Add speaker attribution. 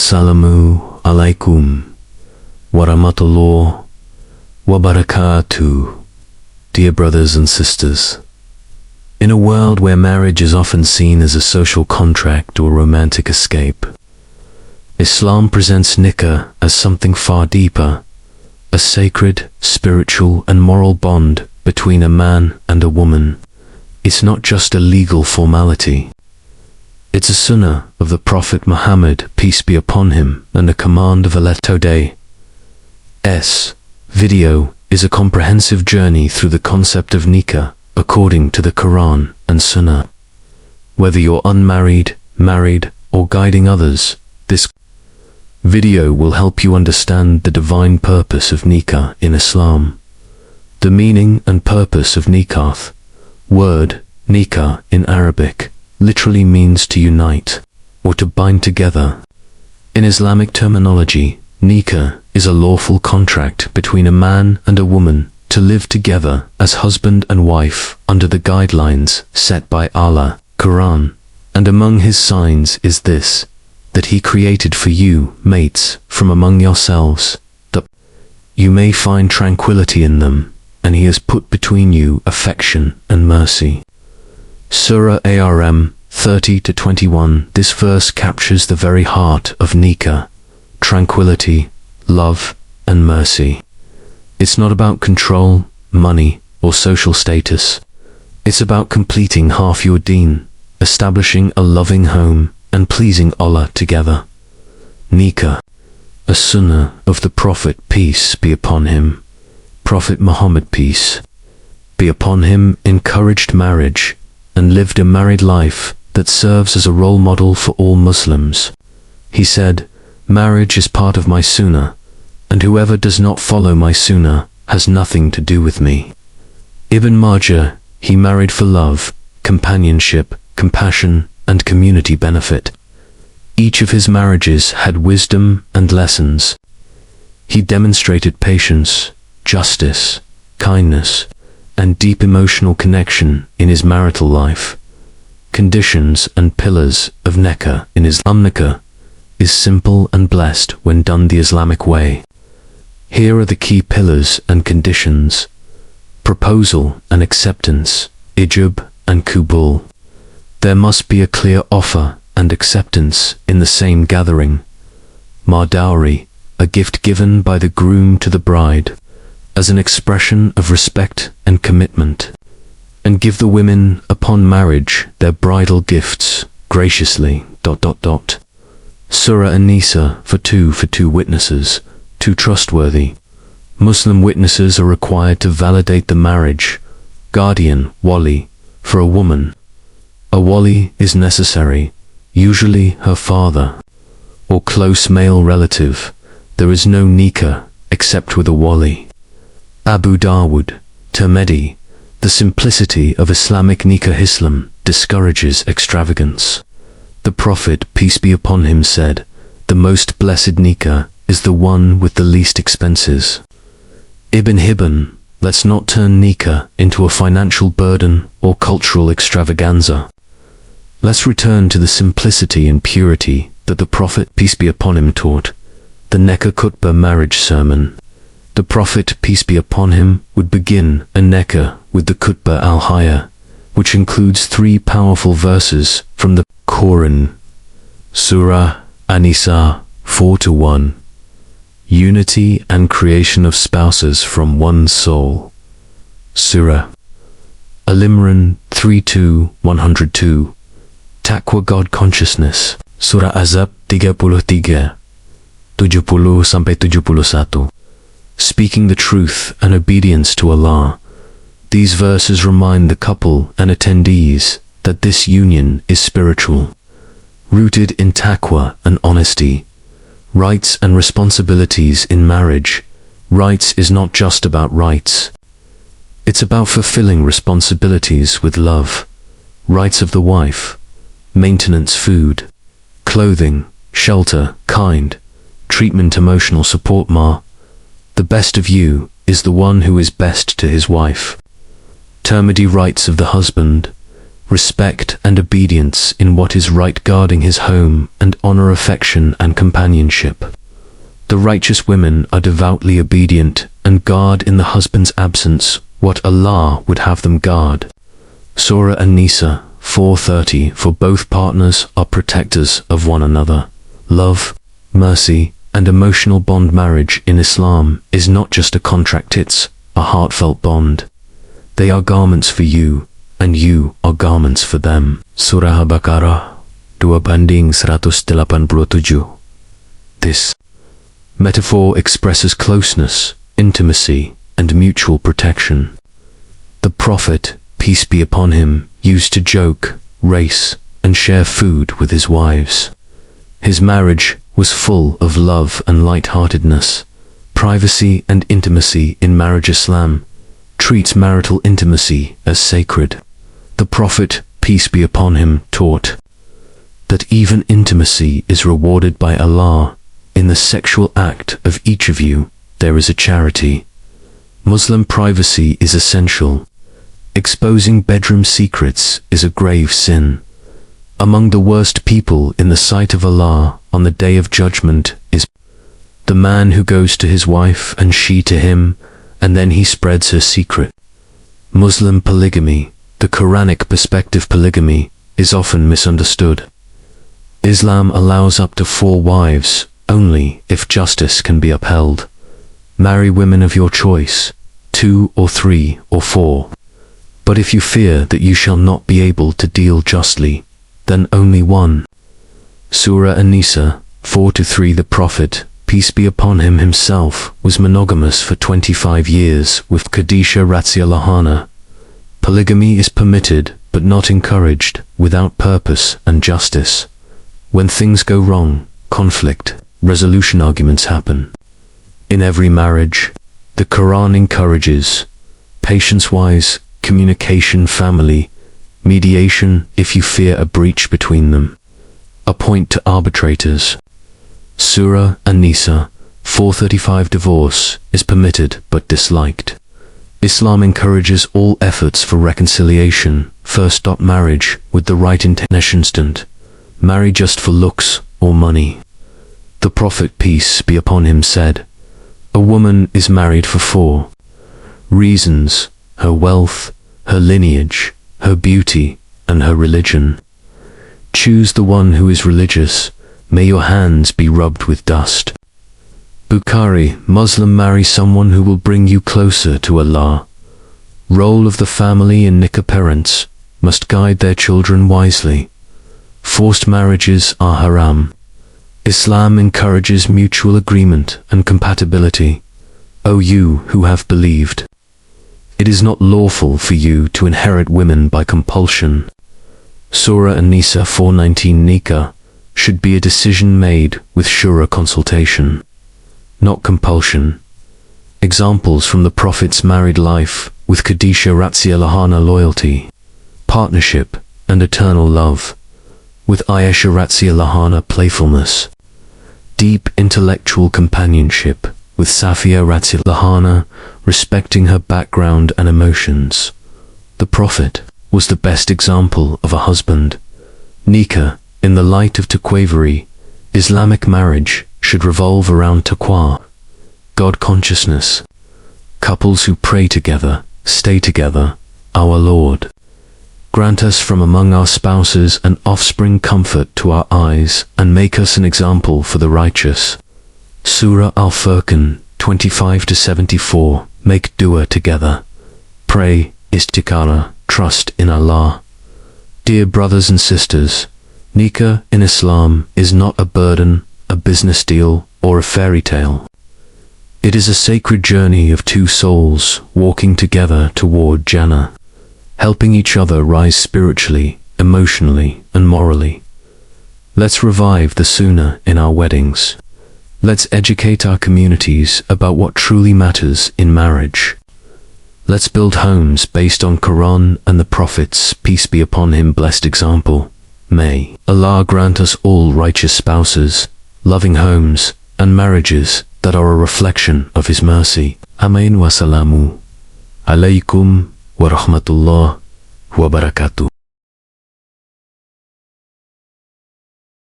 Speaker 1: Assalamu alaikum warahmatullahi wabarakatuh. Dear brothers and sisters, in a world where marriage is often seen as a social contract or romantic escape, Islam presents nikah as something far deeper, a sacred, spiritual and moral bond between a man and a woman. It's not just a legal formality. It's a sunnah of the Prophet Muhammad, peace be upon him, and a command of Allah. Today's video is a comprehensive journey through the concept of nikah according to the Qur'an and Sunnah. Whether you're unmarried, married, or guiding others, this video will help you understand the divine purpose of nikah in Islam. The meaning and purpose of nikah. Word nikah in Arabic literally means to unite or to bind together. In Islamic terminology, nikah is a lawful contract between a man and a woman to live together as husband and wife under the guidelines set by Allah, Quran. And among his signs is this, that he created for you mates from among yourselves, that you may find tranquility in them, and he has put between you affection and mercy. Surah Ar 30-21. This verse captures the very heart of nikah, tranquility, love and mercy. It's not about control, money or social status. It's about completing half your deen, establishing a loving home and pleasing Allah together. Nikah, a sunnah of the Prophet, peace be upon him. Prophet Muhammad, peace be upon him, encouraged marriage and lived a married life that serves as a role model for all Muslims. He said, "Marriage is part of my sunnah, and whoever does not follow my sunnah has nothing to do with me." Ibn Majah, he married for love, companionship, compassion and community benefit. Each of his marriages had wisdom and lessons. He demonstrated patience, justice, kindness and deep emotional connection in his marital life. Conditions and pillars of nikah in Islam. Nikah is simple and blessed when done the Islamic way. Here are the key pillars and conditions: proposal and acceptance, ijab and qubul. There must be a clear offer and acceptance in the same gathering. Dowry, a gift given by the groom to the bride as an expression of respect and commitment, and give the women upon marriage their bridal gifts graciously. Surah An-Nisa for two witnesses, two trustworthy. Muslim witnesses are required to validate the marriage. Guardian, wali, for a woman. A wali is necessary, usually her father or close male relative. There is no nikah except with a wali. Abu Dawood, Tirmidhi. The simplicity of Islamic nikah. Islam discourages extravagance. The Prophet, peace be upon him, said, "The most blessed nikah is the one with the least expenses." Ibn Hibban, let's not turn nikah into a financial burden or cultural extravaganza. Let's return to the simplicity and purity that the Prophet, peace be upon him, taught. The Nikah Khutbah marriage sermon. The Prophet, peace be upon him, would begin a nikah with the Khutbah al-Hayya, which includes 3 powerful verses from the Quran. Surah An-Nisa 4-1. Unity and creation of spouses from one soul. Surah Al-Imran 3-102. Taqwa, God consciousness. Surah Azab 33 70-71. Speaking the truth and obedience to Allah. These verses remind the couple and attendees that this union is spiritual, rooted in taqwa and honesty. Rights and responsibilities in marriage. Rights is not just about rights. It's about fulfilling responsibilities with love. Rights of the wife: maintenance, food, clothing, shelter, kind, treatment, emotional support. The best of you is the one who is best to his wife. Tirmidhi. Rights of the husband: respect and obedience in what is right, guarding his home, and honor affection and companionship. The righteous women are devoutly obedient and guard in the husband's absence what Allah would have them guard. Surah An-Nisa 4:30. For both partners are protectors of one another. Love, mercy, and emotional bond. Marriage in Islam is not just a contract, it's a heartfelt bond. They are garments for you, and you are garments for them. Surah Al-Baqarah 2:187. This metaphor expresses closeness, intimacy, and mutual protection. The Prophet, peace be upon him, used to joke, race, and share food with his wives. His marriage was full of love and light-heartedness. Privacy and intimacy in marriage. Islam treats marital intimacy as sacred. The Prophet, peace be upon him, taught that even intimacy is rewarded by Allah. In the sexual act of each of you, there is a charity. Muslim privacy is essential. Exposing bedroom secrets is a grave sin. Among the worst people in the sight of Allah on the Day of Judgment is the man who goes to his wife and she to him, and then he spreads her secret. Muslim polygamy, the Quranic perspective. Polygamy is often misunderstood. Islam allows up to 4 wives only if justice can be upheld. Marry women of your choice, 2 or 3 or 4. But if you fear that you shall not be able to deal justly, then only 1. Surah An-Nisa 4-3. The Prophet, peace be upon him, himself was monogamous for 25 years with Khadijah radhiyallahu anha. Polygamy is permitted but not encouraged without purpose and justice. When things go wrong, conflict, resolution, arguments happen. In every marriage, the Quran encourages patience-wise communication, family mediation if you fear a breach between them. Appoint to arbitrators. Surah An-Nisa 4:35. Divorce is permitted but disliked. Islam encourages all efforts for reconciliation. First. Marriage with the right intention. Marry just for looks or money. The Prophet, peace be upon him, said, a woman is married for 4 reasons: her wealth, her lineage, her beauty, and her religion. Choose the one who is religious. May your hands be rubbed with dust. Bukhari, Muslim, marry someone who will bring you closer to Allah. Role of the family in Nikah. Parents must guide their children wisely. Forced marriages are haram. Islam encourages mutual agreement and compatibility. O you who have believed, it is not lawful for you to inherit women by compulsion. Surah An-Nisa 4:19. Nikah should be a decision made with shura consultation, not compulsion. Examples from the Prophet's married life with Khadijah radhiyallahu anha: loyalty, partnership, and eternal love. With Aisha radhiyallahu anha: playfulness, deep intellectual companionship. With Safiya radhiyallahu anha: respecting her background and emotions. The Prophet was the best example of a husband. Nikah, in the light of taqwavery, Islamic marriage should revolve around taqwa, God consciousness. Couples who pray together, stay together. Our Lord, grant us from among our spouses and offspring comfort to our eyes, and make us an example for the righteous. Surah Al-Furqan 25-74. Make dua together. Pray, istikhara, trust in Allah. Dear brothers and sisters, Nikah in Islam is not a burden, a business deal, or a fairy tale. It is a sacred journey of 2 souls walking together toward Jannah, helping each other rise spiritually, emotionally, and morally. Let's revive the sunnah in our weddings. Let's educate our communities about what truly matters in marriage. Let's build homes based on Quran and the Prophet's, peace be upon him, blessed example. May Allah grant us all righteous spouses, loving homes, and marriages that are a reflection of His mercy. Amin. Wassalamu alaikum wa rahmatullah wa barakatuh.